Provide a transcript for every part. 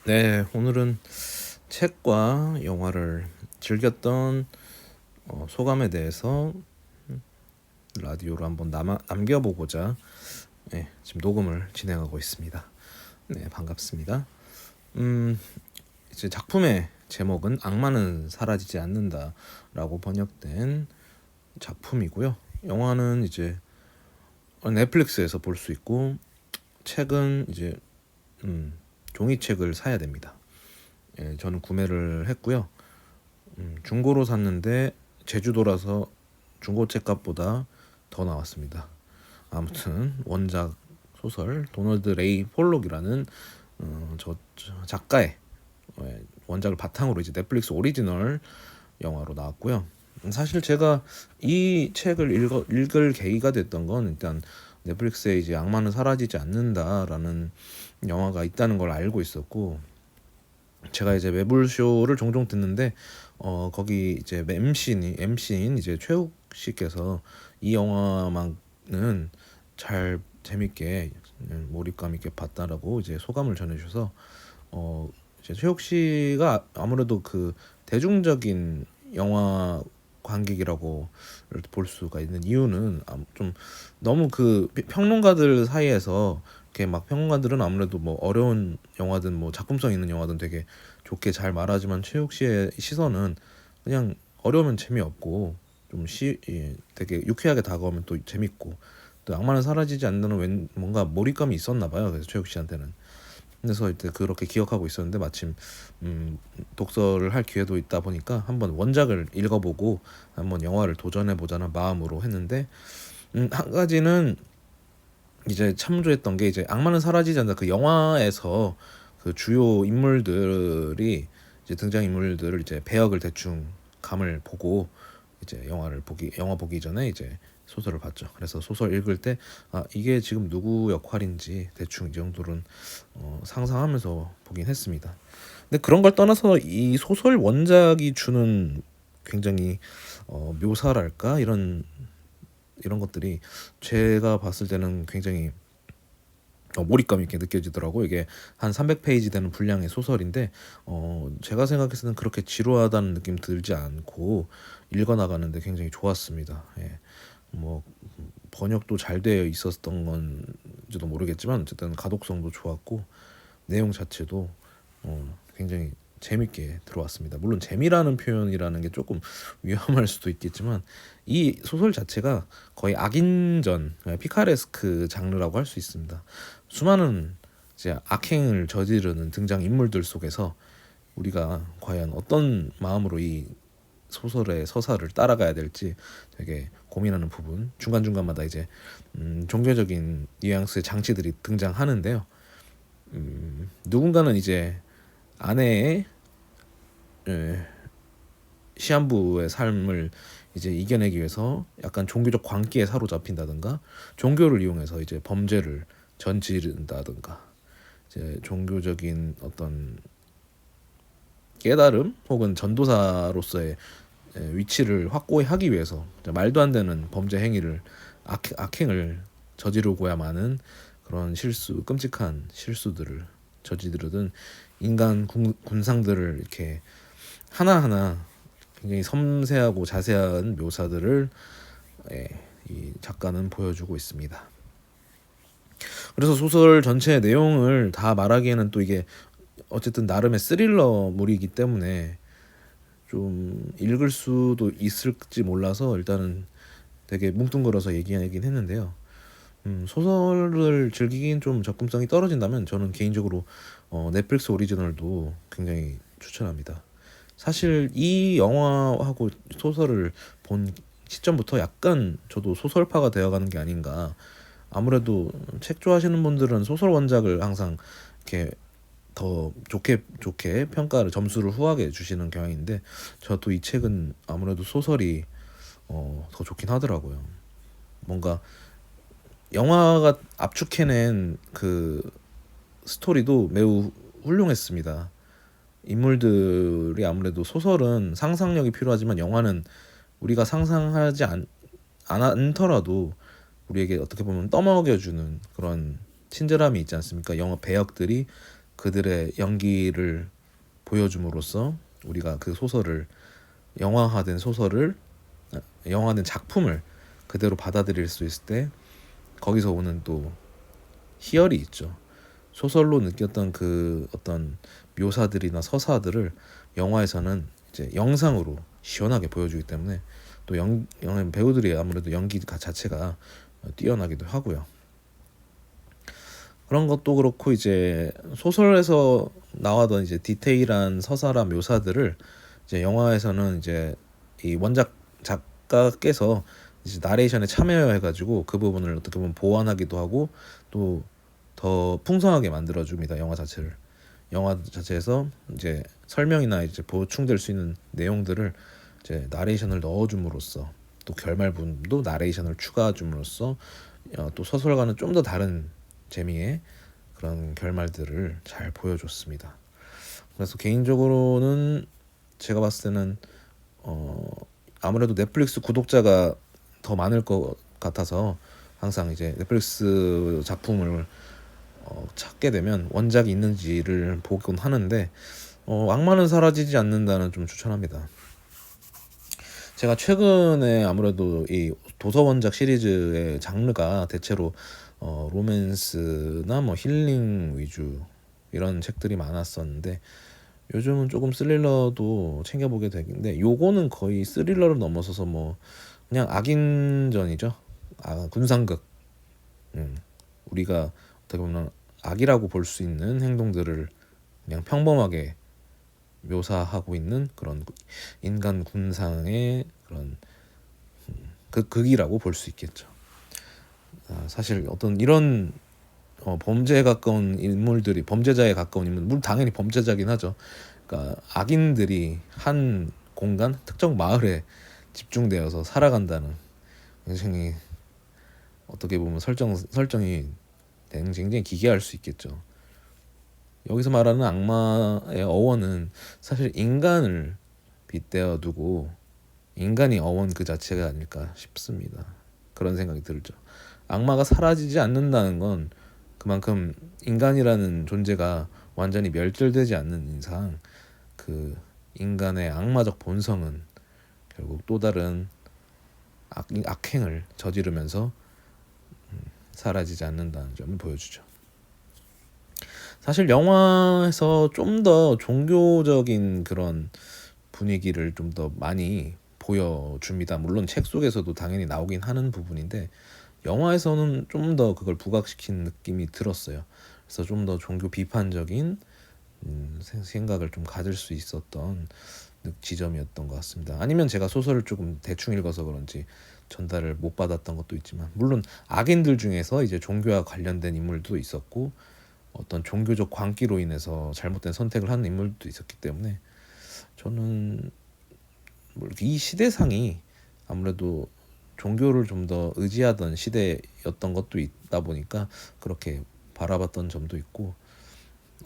네, 오늘은 책과 영화를 즐겼던 소감에 대해서 라디오로 한번 남겨보고자 지금 녹음을 진행하고 있습니다. 네, 반갑습니다. 음, 이제 작품의 제목은 악마는 사라지지 않는다라고 번역된 작품이고요. 영화는 이제 넷플릭스에서 볼 수 있고 책은 이제 종이책을 사야 됩니다. 저는 구매를 했고요. 중고로 샀는데 제주도라서 중고책 값보다 더 나왔습니다. 아무튼 원작 소설 도널드 레이 폴록이라는 저 작가의 원작을 바탕으로 이제 넷플릭스 오리지널 영화로 나왔고요. 사실 제가 이 책을 읽을 계기가 됐던 건 일단 넷플릭스에 이제 악마는 사라지지 않는다라는 영화가 있다는 걸 알고 있었고, 제가 이제 매불쇼를 종종 듣는데 거기 이제 MC인 이제 최욱 씨께서 이 영화만은 잘 재밌게 몰입감 있게 봤다라고 이제 소감을 전해주셔서 이제 최욱 씨가 아무래도 그 대중적인 영화 관객이라고 볼 수가 있는 이유는 좀 너무 그 평론가들 사이에서 이렇게 막 평론가들은 아무래도 뭐 어려운 영화든 뭐 작품성 있는 영화든 되게 좋게 잘 말하지만 최욱 씨의 시선은 그냥 어려우면 재미없고 되게 유쾌하게 다가오면 또 재밌고, 또 악마는 사라지지 않는 뭔가 몰입감이 있었나 봐요. 그래서 최욱 씨한테는. 그래서 이제 그렇게 기억하고 있었는데 마침 독서를 할 기회도 있다 보니까 한번 원작을 읽어보고 한번 영화를 도전해 보자는 마음으로 했는데, 한 가지는 이제 참조했던 게 이제 악마는 사라지지 않는다 그 영화에서 그 주요 인물들이 이제 등장 인물들을 이제 배역을 대충 감을 보고 이제 영화 보기 전에 이제 소설을 봤죠. 그래서 소설 읽을 때 이게 지금 누구 역할인지 대충 이 정도는 상상하면서 보긴 했습니다. 근데 그런 걸 떠나서 이 소설 원작이 주는 굉장히 묘사랄까 이런 것들이 제가 봤을 때는 굉장히 몰입감 있게 느껴지더라고. 이게 한 300페이지 되는 분량의 소설인데 제가 생각했을 때는 그렇게 지루하다는 느낌 들지 않고 읽어 나가는데 굉장히 좋았습니다. 예. 뭐 번역도 잘 되어 있었던 건지도 모르겠지만 어쨌든 가독성도 좋았고 내용 자체도 굉장히 재밌게 들어왔습니다. 물론 재미라는 표현이라는 게 조금 위험할 수도 있겠지만 이 소설 자체가 거의 악인전, 피카레스크 장르라고 할 수 있습니다. 수많은 이제 악행을 저지르는 등장 인물들 속에서 우리가 과연 어떤 마음으로 이 소설의 서사를 따라가야 될지 되게 고민하는 부분, 중간중간마다 이제 종교적인 뉘앙스의 장치들이 등장하는데요. 누군가는 이제 아내의 시한부의 삶을 이제 이겨내기 위해서 약간 종교적 광기에 사로잡힌다든가, 종교를 이용해서 이제 범죄를 저지른다든가, 이제 종교적인 어떤 깨달음 혹은 전도사로서의 위치를 확고히 하기 위해서 말도 안 되는 범죄 행위를 악행을 저지르고야만은 그런 끔찍한 실수들을 저지르던 인간 군상들을 이렇게 하나하나 굉장히 섬세하고 자세한 묘사들을 이 작가는 보여주고 있습니다. 그래서 소설 전체의 내용을 다 말하기에는 또 이게 어쨌든 나름의 스릴러물이기 때문에 좀 읽을 수도 있을지 몰라서 일단은 되게 뭉뚱그려서 얘기하긴 했는데요. 소설을 즐기긴 좀 접근성이 떨어진다면 저는 개인적으로 넷플릭스 오리지널도 굉장히 추천합니다. 사실 이 영화하고 소설을 본 시점부터 약간 저도 소설파가 되어가는 게 아닌가. 아무래도 책 좋아하시는 분들은 소설 원작을 항상 이렇게 더 좋게 평가를 점수를 후하게 주시는 경향인데, 저도 이 책은 아무래도 소설이 더 좋긴 하더라고요. 뭔가 영화가 압축해낸 그 스토리도 매우 훌륭했습니다. 인물들이 아무래도 소설은 상상력이 필요하지만 영화는 우리가 상상하지 않더라도 우리에게 어떻게 보면 떠먹여주는 그런 친절함이 있지 않습니까? 영화 배역들이 그들의 연기를 보여줌으로써 우리가 그 소설을 영화화된 소설을 영화화된 작품을 그대로 받아들일 수 있을 때 거기서 오는 또 희열이 있죠. 소설로 느꼈던 그 어떤 묘사들이나 서사들을 영화에서는 이제 영상으로 시원하게 보여주기 때문에 또 배우들이 아무래도 연기 자체가 뛰어나기도 하고요. 그런 것도 그렇고 이제 소설에서 나와던 이제 디테일한 서사나 묘사들을 이제 영화에서는 이제 이 원작 작가께서 이제 나레이션에 참여해가지고 그 부분을 어떻게 보면 보완하기도 하고 또 더 풍성하게 만들어줍니다. 영화 자체에서 이제 설명이나 이제 보충될 수 있는 내용들을 이제 나레이션을 넣어줌으로써 또 결말 부분도 나레이션을 추가해줌으로써 또 소설과는 좀 더 다른 재미의 그런 결말들을 잘 보여줬습니다. 그래서 개인적으로는 제가 봤을 때는 아무래도 넷플릭스 구독자가 더 많을 것 같아서 항상 이제 넷플릭스 작품을 찾게 되면 원작이 있는지를 보곤 하는데 악마는 사라지지 않는다는 좀 추천합니다. 제가 최근에 아무래도 이 도서 원작 시리즈의 장르가 대체로 로맨스나 뭐 힐링 위주 이런 책들이 많았었는데 요즘은 조금 스릴러도 챙겨보게 되는데 요거는 거의 스릴러를 넘어서서 뭐 그냥 악인전이죠. 군상극. 우리가 어떻게 보면 악이라고 볼 수 있는 행동들을 그냥 평범하게 묘사하고 있는 그런 인간 군상의 그런 극이라고 볼 수 있겠죠. 사실 어떤 이런 범죄에 가까운 인물들이 범죄자에 가까운 인물, 물론 당연히 범죄자긴 하죠. 그러니까 악인들이 한 공간, 특정 마을에 집중되어서 살아간다는 굉장히 어떻게 보면 설정이 굉장히 기괴할 수 있겠죠. 여기서 말하는 악마의 어원은 사실 인간을 빗대어 두고 인간이 어원 그 자체가 아닐까 싶습니다. 그런 생각이 들죠. 악마가 사라지지 않는다는 건 그만큼 인간이라는 존재가 완전히 멸절되지 않는 이상 그 인간의 악마적 본성은 결국 또 다른 악행을 저지르면서 사라지지 않는다는 점을 보여주죠. 사실 영화에서 좀 더 종교적인 그런 분위기를 좀 더 많이 보여줍니다. 물론 책 속에서도 당연히 나오긴 하는 부분인데 영화에서는 좀 더 그걸 부각시킨 느낌이 들었어요. 그래서 좀 더 종교 비판적인 생각을 좀 가질 수 있었던 지점이었던 것 같습니다. 아니면 제가 소설을 조금 대충 읽어서 그런지 전달을 못 받았던 것도 있지만 물론 악인들 중에서 이제 종교와 관련된 인물도 있었고 어떤 종교적 광기로 인해서 잘못된 선택을 하는 인물도 있었기 때문에 저는 이 시대상이 아무래도 종교를 좀 더 의지하던 시대였던 것도 있다 보니까 그렇게 바라봤던 점도 있고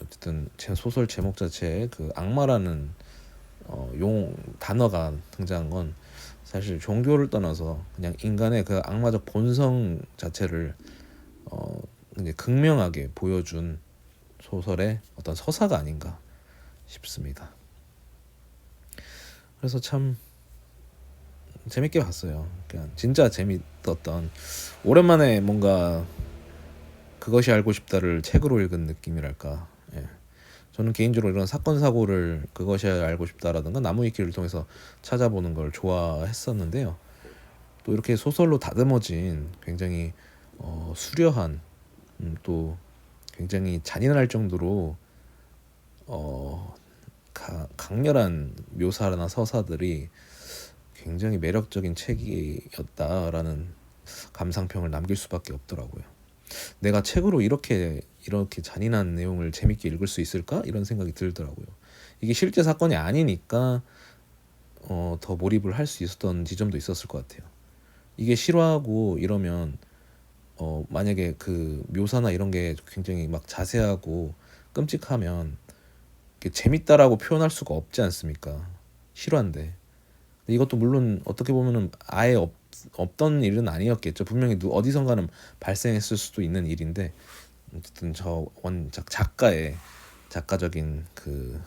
어쨌든 제 소설 제목 자체에 그 악마라는 단어가 등장한 건 사실 종교를 떠나서 그냥 인간의 그 악마적 본성 자체를 이제 극명하게 보여준 소설의 어떤 서사가 아닌가 싶습니다. 그래서 참 재밌게 봤어요. 그냥 진짜 재밌었던 오랜만에 뭔가 그것이 알고 싶다를 책으로 읽은 느낌이랄까. 예. 저는 개인적으로 이런 사건 사고를 그것이 알고 싶다라든가 나무위키를 통해서 찾아보는 걸 좋아했었는데요. 또 이렇게 소설로 다듬어진 굉장히 수려한 또 굉장히 잔인할 정도로 강렬한 묘사나 서사들이 굉장히 매력적인 책이었다라는 감상평을 남길 수밖에 없더라고요. 내가 책으로 이렇게 잔인한 내용을 재밌게 읽을 수 있을까? 이런 생각이 들더라고요. 이게 실제 사건이 아니니까 더 몰입을 할 수 있었던 지점도 있었을 것 같아요. 이게 실화고 이러면 만약에 그 묘사나 이런 게 굉장히 막 자세하고 끔찍하면 재밌다라고 표현할 수가 없지 않습니까? 실화인데. 이것도 물론 어떻게 보면은 아예 없던 일은 아니었겠죠. 분명히 어디선가는 발생했을 수도 있는 일인데 어쨌든 저 원작 작가의 작가적인 그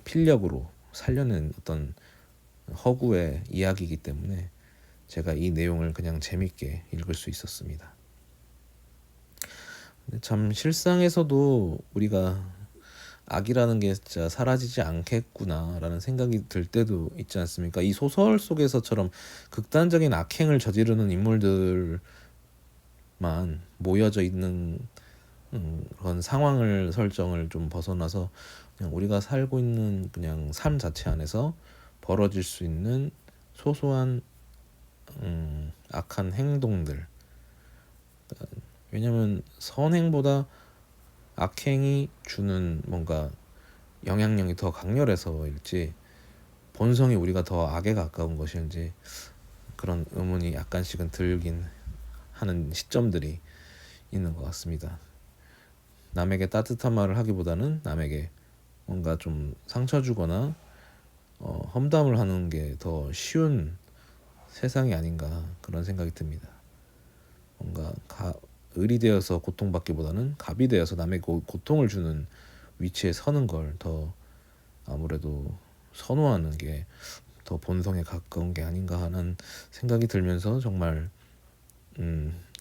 필력으로 살려낸 어떤 허구의 이야기이기 때문에 제가 이 내용을 그냥 재밌게 읽을 수 있었습니다. 근데 참 실상에서도 우리가 악이라는 게 진짜 사라지지 않겠구나라는 생각이 들 때도 있지 않습니까? 이 소설 속에서처럼 극단적인 악행을 저지르는 인물들만 모여져 있는 그런 상황을 설정을 좀 벗어나서 그냥 우리가 살고 있는 그냥 삶 자체 안에서 벌어질 수 있는 소소한 악한 행동들. 왜냐면 선행보다 악행이 주는 뭔가 영향력이 더 강렬해서일지 본성이 우리가 더 악에 가까운 것인지 그런 의문이 약간씩은 들긴 하는 시점들이 있는 것 같습니다. 남에게 따뜻한 말을 하기보다는 남에게 뭔가 좀 상처 주거나 험담을 하는 게 더 쉬운 세상이 아닌가 그런 생각이 듭니다. 뭔가 을이 되어서 고통받기보다는 갑이 되어서 남에게 고통을 주는 위치에 서는 걸 더 아무래도 선호하는 게 더 본성에 가까운 게 아닌가 하는 생각이 들면서 정말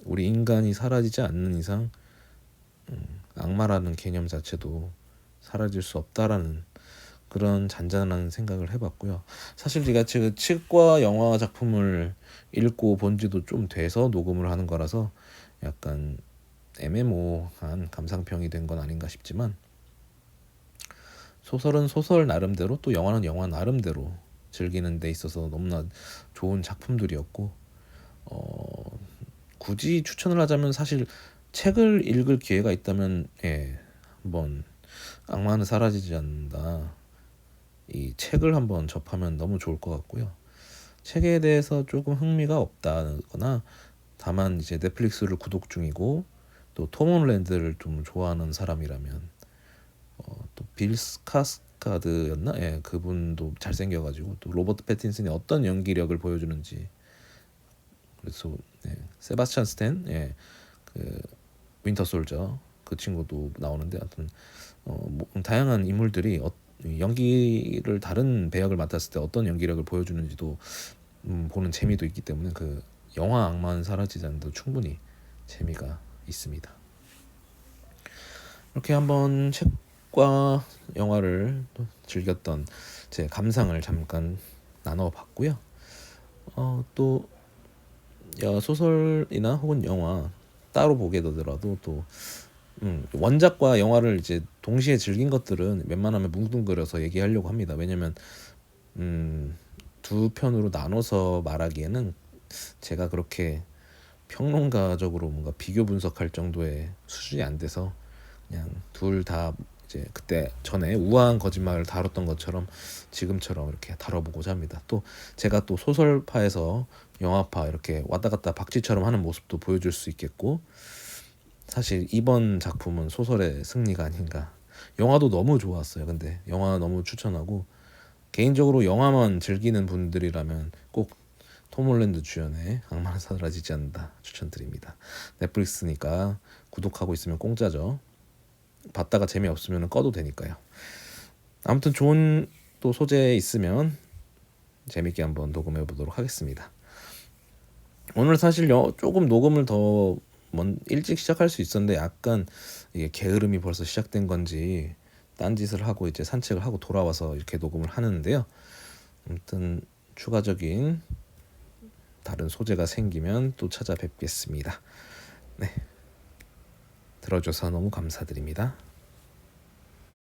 우리 인간이 사라지지 않는 이상 악마라는 개념 자체도 사라질 수 없다라는 그런 잔잔한 생각을 해봤고요. 사실 제가 지금 치과 영화 작품을 읽고 본 지도 좀 돼서 녹음을 하는 거라서 약간 애매모호한 감상평이 된 건 아닌가 싶지만 소설은 소설 나름대로 또 영화는 영화 나름대로 즐기는 데 있어서 너무나 좋은 작품들이었고 굳이 추천을 하자면 사실 책을 읽을 기회가 있다면 한번 악마는 사라지지 않는다 이 책을 한번 접하면 너무 좋을 것 같고요. 책에 대해서 조금 흥미가 없다거나 다만 이제 넷플릭스를 구독 중이고 또 톰 홀랜드를 좀 좋아하는 사람이라면 또 빌 스카스가드였나? 그분도 잘생겨가지고 또 로버트 패틴슨이 어떤 연기력을 보여주는지 그래서 세바스찬 스탠 그 윈터 솔저 그 친구도 나오는데 하여튼 다양한 인물들이 연기를 다른 배역을 맡았을 때 어떤 연기력을 보여주는지도 보는 재미도 있기 때문에 그 영화 악마는 사라지지 않는다 충분히 재미가 있습니다. 이렇게 한번 책과 영화를 즐겼던 제 감상을 잠깐 나눠봤고요. 또 소설이나 혹은 영화 따로 보게 되더라도 또 원작과 영화를 이제 동시에 즐긴 것들은 웬만하면 뭉뚱그려서 얘기하려고 합니다. 왜냐면 두 편으로 나눠서 말하기에는 제가 그렇게 평론가적으로 뭔가 비교 분석할 정도의 수준이 안 돼서 그냥 둘 다 이제 그때 전에 우아한 거짓말을 다뤘던 것처럼 지금처럼 이렇게 다뤄보고자 합니다. 또 제가 또 소설파에서 영화파 이렇게 왔다 갔다 박쥐처럼 하는 모습도 보여줄 수 있겠고 사실 이번 작품은 소설의 승리가 아닌가. 영화도 너무 좋았어요. 근데 영화 너무 추천하고 개인적으로 영화만 즐기는 분들이라면 꼭 톰 홀랜드 주연의 악마는 사라지지 않는다 추천드립니다. 넷플릭스니까 구독하고 있으면 공짜죠. 봤다가 재미없으면 꺼도 되니까요. 아무튼 좋은 또 소재 있으면 재밌게 한번 녹음해 보도록 하겠습니다. 오늘 사실 조금 녹음을 더 일찍 시작할 수 있었는데 약간 이게 게으름이 벌써 시작된 건지 딴짓을 하고 이제 산책을 하고 돌아와서 이렇게 녹음을 하는데요. 아무튼 추가적인 다른 소재가 생기면 또 찾아뵙겠습니다. 네, 들어줘서 너무 감사드립니다.